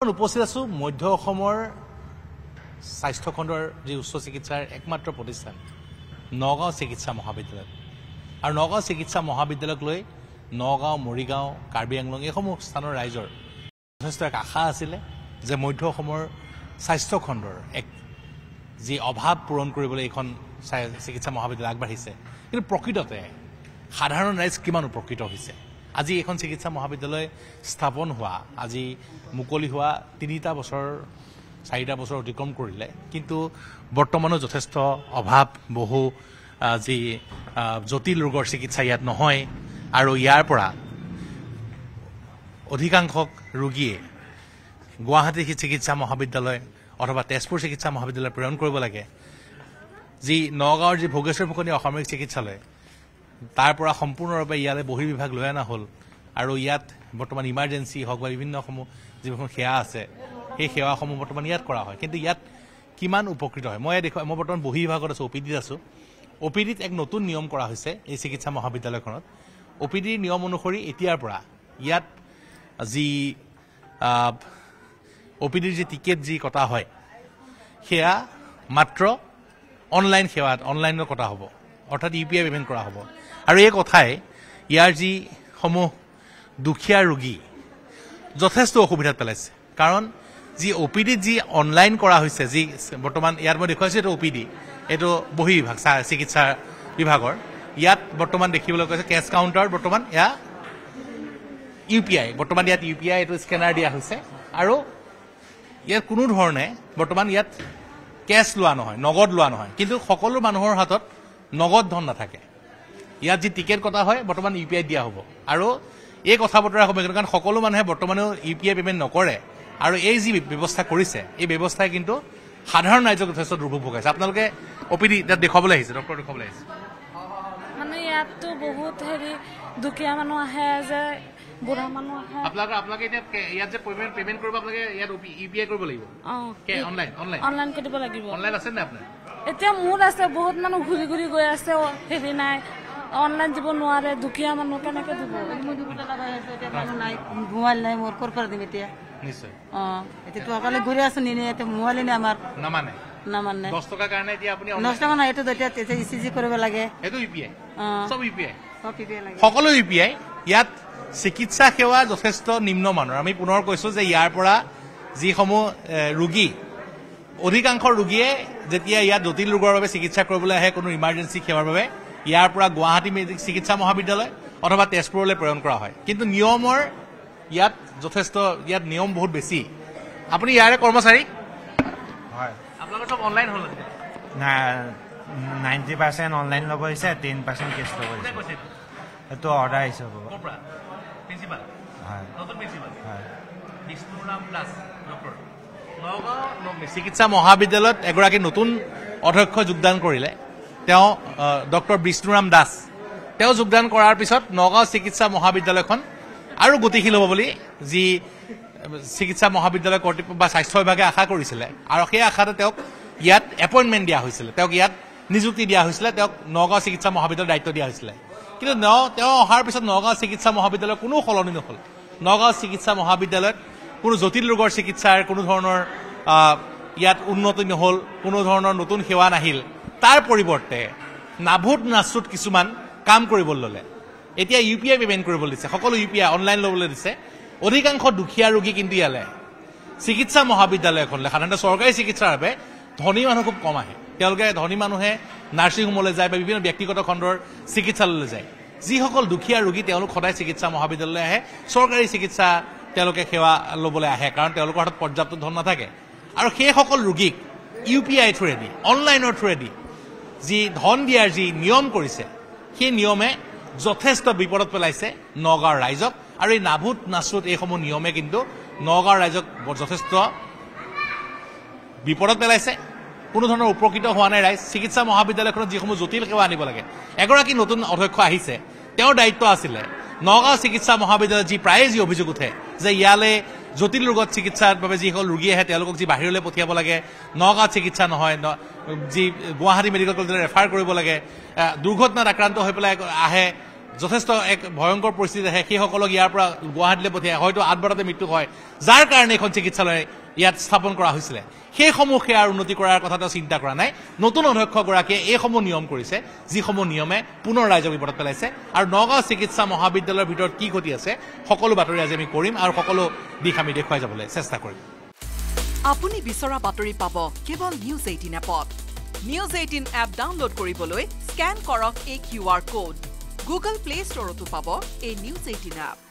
উপস্থিত আছো মধ্য অসমৰ স্বাস্থ্য খণ্ডৰ যি উচ্চ চিকিৎসাৰ একমাত্ৰ প্ৰতিষ্ঠান নগাঁও চিকিৎসা মহাবিদ্যালয় আৰু নগাঁও চিকিৎসা মহাবিদ্যালয়ক লৈ নগাঁও মৰিগাঁও কাৰ্বি আংলং এইসমূহ স্থানৰ ৰাইজৰ যথেষ্ট এক আশা আছিল যে মধ্য অসমৰ স্বাস্থ্য খণ্ডৰ এক যি অভাৱ পূৰণ কৰিবলৈ এখন চিকিৎসা মহাবিদ্যালয় আগবাঢ়িছে কিন্তু প্ৰকৃততে সাধাৰণ ৰাইজ কিমান উপকৃত হৈছে আজি এখন চিকিৎসা মহাবিদ্যালয় স্থাপন হোৱা আজি মুকলি হোৱা 3টা বছৰ 4টা বছৰ অতিক্ৰম কৰিলে কিন্তু বৰ্তমানো যথেষ্ট অভাৱ বহু যি জটিল ৰোগৰ চিকিৎসা ইয়াত নহয় আৰু ইয়াৰ পৰা অধিকাংশ ৰোগীয়ে গুৱাহাটী চিকিৎসা মহাবিদ্যালয় অথবা তেজপুৰ চিকিৎসা মহাবিদ্যালয় প্ৰেৰণ কৰিব লাগে যি নগাঁৱৰ যি ভোগেশ্বৰ ফুকনী অসামৰিক চিকিৎসালয় তাৰ পৰা সম্পূৰ্ণৰূপে ইয়ালে বহিৰ্বিভাগ লৈ অনা হ'ল আৰু ইয়াত বৰ্তমান ইমাৰ্জেন্সি হওক বা বিভিন্নসমূহ যিবোৰ সেৱা আছে সেই সেৱাসমূহ বৰ্তমান ইয়াত কৰা হয় কিন্তু ইয়াত কিমান উপকৃত হয় মই বৰ্তমান বহিৰ্বিভাগত আছোঁ অপিডিত আছোঁ অপিডিত এক নতুন নিয়ম কৰা হৈছে এই চিকিৎসা মহাবিদ্যালয়খনত অপিডিৰ নিয়ম অনুসৰি এতিয়াৰ পৰা ইয়াত যি অপিডিৰ যি টিকেট যি কটা হয় সেয়া মাত্ৰ অনলাইন সেৱাত অনলাইনত কটা হ'ব অৰ্থাৎ ইউপিআই পেমেণ্ট কৰা হ'ব আৰু এই কথাই ইয়াৰ যিসমূহ দুখীয়া ৰোগী যথেষ্ট অসুবিধাত পেলাইছে কাৰণ যি অপিডিত যি অনলাইন কৰা হৈছে যি বৰ্তমান ইয়াত মই দেখুৱাইছোঁ এইটো অপিডি এইটো বহিৰ্বিভাগ চিকিৎসা বিভাগৰ ইয়াত বৰ্তমান দেখিবলৈ কৈছে কেছ কাউণ্টাৰত বৰ্তমান এয়া ইউপিআই বৰ্তমান ইয়াত ইউপিআই এইটো স্কেনাৰ দিয়া হৈছে আৰু ইয়াত কোনো ধৰণে বৰ্তমান ইয়াত কেছ লোৱা নহয় নগদ লোৱা নহয় কিন্তু সকলো মানুহৰ হাতত নগদ ধন নাথাকে ইয়াত যি টিকেট কটা হয় বৰ্তমান ইউপিআই দিয়া হ'ব আৰু এই কথা বতৰা হ'ব কাৰণ সকলো মানুহে বৰ্তমানেও ইউপিআই পেমেণ্ট নকৰে আৰু এই যি ব্যৱস্থা কৰিছে এই ব্যৱস্থাই কিন্তু সাধাৰণ ৰাইজক যথেষ্ট দুৰ্ভোগ ভোগাইছে আপোনালোকে অপিডি তাত দেখুৱাবলৈ আহিছে ডক্টৰ দেখুৱাবলৈ আহিছে মানে ইয়াততো বহুত দুখীয়া মানুহ আহে যে বুঢ়া মানুহ আহে আপোনালোকে এতিয়া ইয়াত যে পেমেণ্ট কৰিব আপোনালোকে ইয়াত ইউপিআই কৰিব লাগিব অনলাইন কৰিব লাগিব অনলাইন আছে নে আপোনাৰ এতিয়া মোৰ আছে বহুত মানুহ ঘূৰি ঘূৰি গৈ আছে নাই অনলাইন দিব নোৱাৰে দুখীয়া মানুহ কেনেকে দিব মোবাইল নাই মোৰ ক'ৰ পৰা দিম এতিয়া নিশ্চয় এতিয়া তোকালে ঘূৰি আছো নিনে এতিয়া মোবাইল নাই আমাৰ নামানে 10 টকাৰ কাৰণে এতিয়া আপুনি 10 টকা নাই এইটো এতিয়া ইচিজি কৰিব লাগে এইটো ইউপিআই সব ইউপিআই লাগে সকলো ইউপিআই ইয়াত চিকিৎসা সেৱা যথেষ্ট নিম্নমানৰ আমি পুনৰ কৈছোঁ যে ইয়াৰ পৰা যিসমূহ ৰোগী অধিকাংশ ৰোগীয়ে যেতিয়া ইয়াত জটিল ৰোগৰ বাবে চিকিৎসা কৰিবলৈ আহে কোনো ইমাৰ্জেন্সি সেৱাৰ বাবে ইয়াৰ পৰা গুৱাহাটী চিকিৎসা মহাবিদ্যালয় অথবা তেজপুৰলৈ প্ৰেৰণ কৰা হয় কিন্তু নিয়মৰ ইয়াত যথেষ্ট ইয়াত নিয়ম বহুত বেছি আপুনি ইয়াৰে কৰ্মচাৰী হয় আপোনালোকৰ চব অনলাইন হ'ল 90% অনলাইন ল'ব হৈছে 10% কেছ ল'ব হৈছে এইটো অৰ্ডাৰ আহিছে প্ৰিন্সিপাল হয় নতুন প্ৰিন্সিপাল হয় বিষ্ণুৰাম দাস ডক্টৰ নগাঁও চিকিৎসা মহাবিদ্যালয়ত এগৰাকী নতুন অধ্যক্ষ যোগদান কৰিলে তেওঁ ডক্টৰ বিষ্ণুৰাম দাস তেওঁ যোগদান কৰাৰ পিছত নগাঁও চিকিৎসা মহাবিদ্যালয়খন আৰু গতিশীল হ'ব বুলি যি চিকিৎসা মহাবিদ্যালয় কৰ্তৃপক্ষ বা স্বাস্থ্য বিভাগে আশা কৰিছিলে আৰু সেই আশাতে তেওঁক ইয়াত এপইণ্টমেণ্ট দিয়া হৈছিলে তেওঁক ইয়াত নিযুক্তি দিয়া হৈছিলে তেওঁক নগাঁও চিকিৎসা মহাবিদ্যালয়ৰ দায়িত্ব দিয়া হৈছিলে কিন্তু তেওঁ অহাৰ পিছত নগাঁও চিকিৎসা মহাবিদ্যালয়ৰ কোনো সলনি নহ'ল নগাঁও চিকিৎসা মহাবিদ্যালয়ত কোনো জটিল ৰোগৰ চিকিৎসাৰ কোনো ধৰণৰ ইয়াত উন্নতি নহ'ল কোনো ধৰণৰ নতুন সেৱা নাহিল তাৰ পৰিৱৰ্তে নাভূত নাচুত কিছুমান কাম কৰিবলৈ ল'লে এতিয়া ইউপিআই পেমেণ্ট কৰিবলৈ দিছে সকলো ইউপিআই অনলাইন ল'বলৈ দিছে অধিকাংশ দুখীয়া ৰোগী কিন্তু ইয়ালৈ চিকিৎসা মহাবিদ্যালয় এখনলৈ সাধাৰণতে চৰকাৰী চিকিৎসাৰ বাবে ধনী মানুহ খুব কম আহে তেওঁলোকে ধনী মানুহে নাৰ্ছিং হোমলৈ যায় বা বিভিন্ন ব্যক্তিগত খণ্ডৰ চিকিৎসালয়লৈ যায় যিসকল দুখীয়া ৰোগী তেওঁলোক সদায় চিকিৎসা মহাবিদ্যালয়লৈ আহে চৰকাৰী চিকিৎসা তেওঁলোকে সেৱা ল'বলৈ আহে কাৰণ তেওঁলোকৰ হাতত পৰ্যাপ্ত ধন নাথাকে আৰু সেইসকল ৰোগীক ইউপিআই থ্ৰুৱেদি অনলাইনৰ থ্ৰুৱেদি যি ধন দিয়াৰ যি নিয়ম কৰিছে সেই নিয়মে যথেষ্ট বিপদত পেলাইছে নগাঁৱৰ ৰাইজক আৰু এই নাভূত নাচুত এইসমূহ নিয়মে কিন্তু নগাঁৱৰ ৰাইজক যথেষ্ট বিপদত পেলাইছে কোনো ধৰণৰ উপকৃত হোৱা নাই ৰাইজ চিকিৎসা মহাবিদ্যালয়খনত যিসমূহ জটিল সেৱা আনিব লাগে এগৰাকী নতুন অধ্যক্ষ আহিছে তেওঁৰ দায়িত্ব আছিলে নগাঁও চিকিৎসা মহাবিদ্যালয়ত যি প্ৰায়ে যি অভিযোগ উঠে যে ইয়ালৈ জটিল ৰোগত চিকিৎসাৰ বাবে যিসকল ৰোগী আহে তেওঁলোকক যি বাহিৰলৈ পঠিয়াব লাগে নগাঁৱত চিকিৎসা নহয় যি গুৱাহাটী মেডিকেল কলেজলৈ ৰেফাৰ কৰিব লাগে দুৰ্ঘটনাত আক্ৰান্ত হৈ পেলাই আহে যথেষ্ট এক ভয়ংকৰ পৰিস্থিতি আহে সেইসকলক ইয়াৰ পৰা গুৱাহাটীলৈ পঠিয়াই হয়তো 8 বাৰতে মৃত্যু হয় যাৰ কাৰণে এখন চিকিৎসালয় ইয়াত স্থাপন কৰা হৈছিলে সেইসমূহ সেয়াৰ উন্নতি কৰাৰ কথা তেওঁ চিন্তা কৰা নাই নতুন অধ্যক্ষগৰাকীয়ে এইসমূহ নিয়ম কৰিছে যিসমূহ নিয়মে পুনৰ ৰাইজক বিপদত পেলাইছে আৰু নগাঁও চিকিৎসা মহাবিদ্যালয়ৰ ভিতৰত কি ঘটি আছে সকলো বাতৰি আজি আমি কৰিম আৰু সকলো দিশ আমি দেখুৱাই যাবলৈ চেষ্টা কৰিম আপুনি বিচৰা বাতৰি পাব কেৱল নিউজ 18 এপত নিউজ 18 এপ ডাউনলোড কৰিবলৈ স্ক্যান কৰক এই QR কোড গুগল প্লে ষ্টৰতো পাব এই নিউজ 18 এপ